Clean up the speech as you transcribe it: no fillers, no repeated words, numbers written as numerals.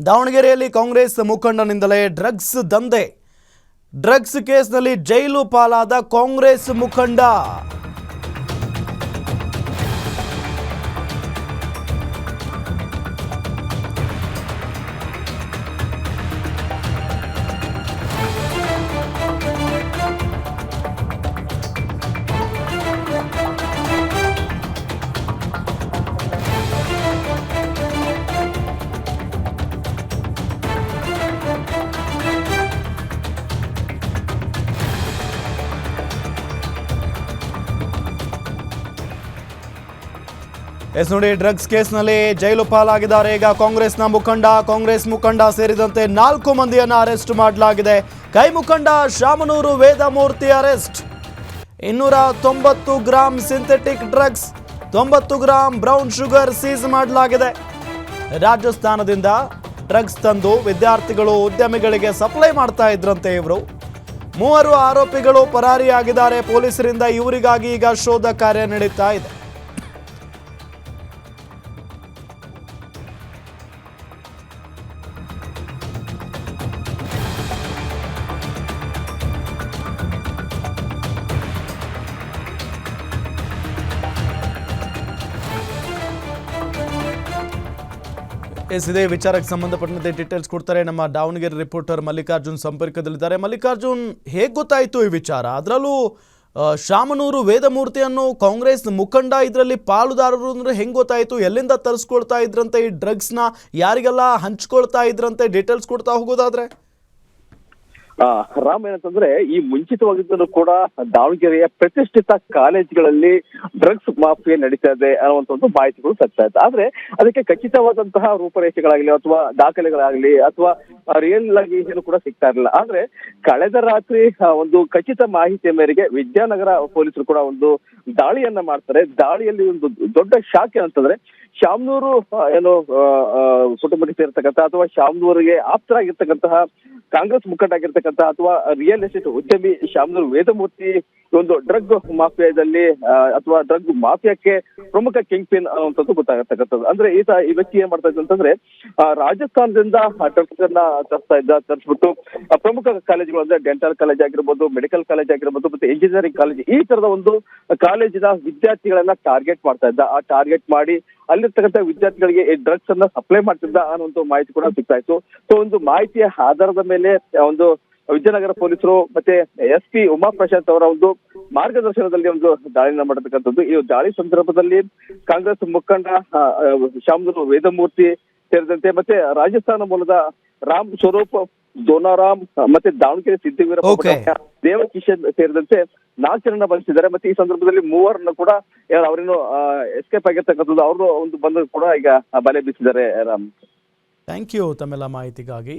ದಾವಣಗೆರೆಯಲ್ಲಿ ಕಾಂಗ್ರೆಸ್ ಮುಖಂಡನಿಂದಲೇ ಡ್ರಗ್ಸ್ ದಂಧೆ. ಡ್ರಗ್ಸ್ ಕೇಸ್ನಲ್ಲಿ ಜೈಲು ಪಾಲಾದ ಕಾಂಗ್ರೆಸ್ ಮುಖಂಡ. ಎಸ್ ನೋಡಿ, ಡ್ರಗ್ಸ್ ಕೇಸ್ನಲ್ಲಿ ಜೈಲು ಪಾಲಾಗಿದ್ದಾರೆ ಈಗ ಕಾಂಗ್ರೆಸ್ ಮುಖಂಡ ಸೇರಿದಂತೆ 4 ಮಂದಿಯನ್ನು ಅರೆಸ್ಟ್ ಮಾಡಲಾಗಿದೆ. ಕೈ ಮುಖಂಡ Shamanur Vedamurthy arrest. 290 gram synthetic drugs, 90 gram brown sugar seize ಮಾಡಲಾಗಿದೆ. ರಾಜಸ್ಥಾನದಿಂದ ಡ್ರಗ್ಸ್ ತಂದು ವಿದ್ಯಾರ್ಥಿಗಳು ಉದ್ಯಮಿಗಳಿಗೆ ಸಪ್ಲೈ ಮಾಡ್ತಾ ಇದ್ರಂತೆ ಇವರು. 3 ಆರೋಪಿಗಳು ಪರಾರಿಯಾಗಿದ್ದಾರೆ ಪೊಲೀಸರಿಂದ. ಇವರಿಗಾಗಿ ಈಗ ಶೋಧ ಕಾರ್ಯ ನಡೀತಾ ಇದೆ. ಇದೇ ವಿಚಾರಕ್ಕೆ ಸಂಬಂಧಪಟ್ಟಂತೆ ಡೀಟೇಲ್ಸ್ ಕೊಡ್ತಾರೆ ನಮ್ಮ ದಾವಣಗೆರೆ ರಿಪೋರ್ಟರ್ ಮಲ್ಲಿಕಾರ್ಜುನ್ ಸಂಪರ್ಕದಲ್ಲಿದ್ದಾರೆ. ಮಲ್ಲಿಕಾರ್ಜುನ್, ಹೇಗೆ ಗೊತ್ತಾಯಿತು ಈ ವಿಚಾರ? ಅದರಲ್ಲೂ ಶಾಮನೂರು ವೇದಮೂರ್ತಿ ಅನ್ನೋ ಕಾಂಗ್ರೆಸ್ ಮುಖಂಡ ಇದರಲ್ಲಿ ಪಾಲುದಾರರು ಅಂದ್ರೆ ಹೆಂಗೆ ಗೊತ್ತಾಯಿತು? ಎಲ್ಲಿಂದ ತರಿಸ್ಕೊಳ್ತಾ ಇದ್ರಂತೆ ಈ ಡ್ರಗ್ಸ್ನ? ಯಾರಿಗೆಲ್ಲ ಹಂಚ್ಕೊಳ್ತಾ ಇದ್ರಂತೆ? ಡೀಟೇಲ್ಸ್ ಕೊಡ್ತಾ ಹೋಗೋದಾದ್ರೆ. ರಾಮ್, ಏನಂತಂದ್ರೆ ಈ ಮುಂಚಿತವಾಗಿದ್ದೂ ಕೂಡ ದಾವಣಗೆರೆಯ ಪ್ರತಿಷ್ಠಿತ ಕಾಲೇಜುಗಳಲ್ಲಿ ಡ್ರಗ್ಸ್ ಮಾಫಿಯಾ ನಡೀತಾ ಇದೆ ಅನ್ನುವಂತ ಮಾಹಿತಿಗಳು ಸಿಗ್ತಾ ಇದೆ. ಆದ್ರೆ ಅದಕ್ಕೆ ಖಚಿತವಾದಂತಹ ರೂಪರೇಷೆಗಳಾಗ್ಲಿ ಅಥವಾ ದಾಖಲೆಗಳಾಗ್ಲಿ ಅಥವಾ ರಿಯಲ್ ಆಗಿ ಏನು ಕೂಡ ಸಿಗ್ತಾ ಇರಲಿಲ್ಲ. ಆದ್ರೆ ಕಳೆದ ರಾತ್ರಿ ಒಂದು ಖಚಿತ ಮಾಹಿತಿಯ ಮೇರೆಗೆ ವಿದ್ಯಾನಗರ ಪೊಲೀಸರು ಕೂಡ ಒಂದು ದಾಳಿಯನ್ನ ಮಾಡ್ತಾರೆ. ದಾಳಿಯಲ್ಲಿ ಒಂದು ದೊಡ್ಡ ಶಾಕ್ ಏನಂತಂದ್ರೆ, ಶಾಮನೂರು ಏನು ಕುಟುಂಬಕ್ಕೆ ಸೇರ್ತಕ್ಕಂಥ ಅಥವಾ ಶಾಮನೂರಿಗೆ ಆಪ್ತರಾಗಿರ್ತಕ್ಕಂತಹ ಕಾಂಗ್ರೆಸ್ ಮುಖಂಡ ಆಗಿರ್ತಕ್ಕಂಥ ಅಥವಾ ರಿಯಲ್ ಎಸ್ಟೇಟ್ ಉದ್ಯಮಿ ಶಾಮನೂರು ವೇದಮೂರ್ತಿ ಒಂದು ಡ್ರಗ್ ಮಾಫಿಯಾದಲ್ಲಿ ಅಥವಾ ಡ್ರಗ್ ಮಾಫಿಯಾಕ್ಕೆ ಪ್ರಮುಖ ಕಿಂಗ್ ಪಿನ್ ಅನ್ನುವಂಥದ್ದು ಗೊತ್ತಾಗತಕ್ಕಂಥದ್ದು. ಅಂದ್ರೆ ಈ ವ್ಯಕ್ತಿ ಏನ್ ಮಾಡ್ತಾ ಇದ್ದ ಅಂತಂದ್ರೆ, ರಾಜಸ್ಥಾನದಿಂದ ಡ್ರಗ್ಸ್ ಅನ್ನ ತರಿಸ್ಬಿಟ್ಟು ಪ್ರಮುಖ ಕಾಲೇಜುಗಳು ಅಂದ್ರೆ ಡೆಂಟಲ್ ಕಾಲೇಜ್ ಆಗಿರ್ಬೋದು, ಮೆಡಿಕಲ್ ಕಾಲೇಜ್ ಆಗಿರ್ಬೋದು, ಮತ್ತೆ ಇಂಜಿನಿಯರಿಂಗ್ ಕಾಲೇಜ್, ಈ ತರದ ಒಂದು ಕಾಲೇಜಿನ ವಿದ್ಯಾರ್ಥಿಗಳನ್ನ ಟಾರ್ಗೆಟ್ ಮಾಡ್ತಾ ಇದ್ದ. ಆ ಟಾರ್ಗೆಟ್ ಮಾಡಿ ಅಲ್ಲಿರ್ತಕ್ಕಂಥ ವಿದ್ಯಾರ್ಥಿಗಳಿಗೆ ಈ ಡ್ರಗ್ಸ್ ಅನ್ನ ಸಪ್ಲೈ ಮಾಡ್ತಿದ್ದ ಅನ್ನುವಂಥ ಮಾಹಿತಿ ಕೂಡ ಸಿಗ್ತಾ ಇತ್ತು. ಸೊ ಒಂದು ಮಾಹಿತಿಯ ಆಧಾರದ ಮೇಲೆ ಒಂದು ವಿದ್ಯಾನಗರ ಪೊಲೀಸರು ಮತ್ತೆ SP ಉಮಾ ಪ್ರಶಾಂತ್ ಅವರ ಒಂದು ಮಾರ್ಗದರ್ಶನದಲ್ಲಿ ಒಂದು ದಾಳಿನ ಮಾಡತಕ್ಕಂಥದ್ದು. ಈ ದಾಳಿ ಸಂದರ್ಭದಲ್ಲಿ ಕಾಂಗ್ರೆಸ್ ಮುಖಂಡ ಶಾಮನೂರು ವೇದಮೂರ್ತಿ ಸೇರಿದಂತೆ ಮತ್ತೆ ರಾಜಸ್ಥಾನ ಮೂಲದ ರಾಮ್ ಸ್ವರೂಪ್, ದೋನಾರಾಮ್ ಮತ್ತೆ ದಾವಣಗೆರೆ ಸಿದ್ಧಿವೀರಪ್ಪ, ದೇವಕಿಶನ್ ಸೇರಿದಂತೆ 4 ಜನರನ್ನ ಬಂಧಿಸಿದ್ದಾರೆ. ಮತ್ತೆ ಈ ಸಂದರ್ಭದಲ್ಲಿ 3 ಕೂಡ ಅವರೇನು ಎಸ್ಕೇಪ್ ಆಗಿರ್ತಕ್ಕಂಥದ್ದು, ಅವರು ಒಂದು ಬಂದು ಕೂಡ ಈಗ ಬಲೆ ಬೀಸಿದ್ದಾರೆ. ರಾಮ್, ಥ್ಯಾಂಕ್ ಯು ತಮ್ಮೆಲ್ಲ ಮಾಹಿತಿಗಾಗಿ.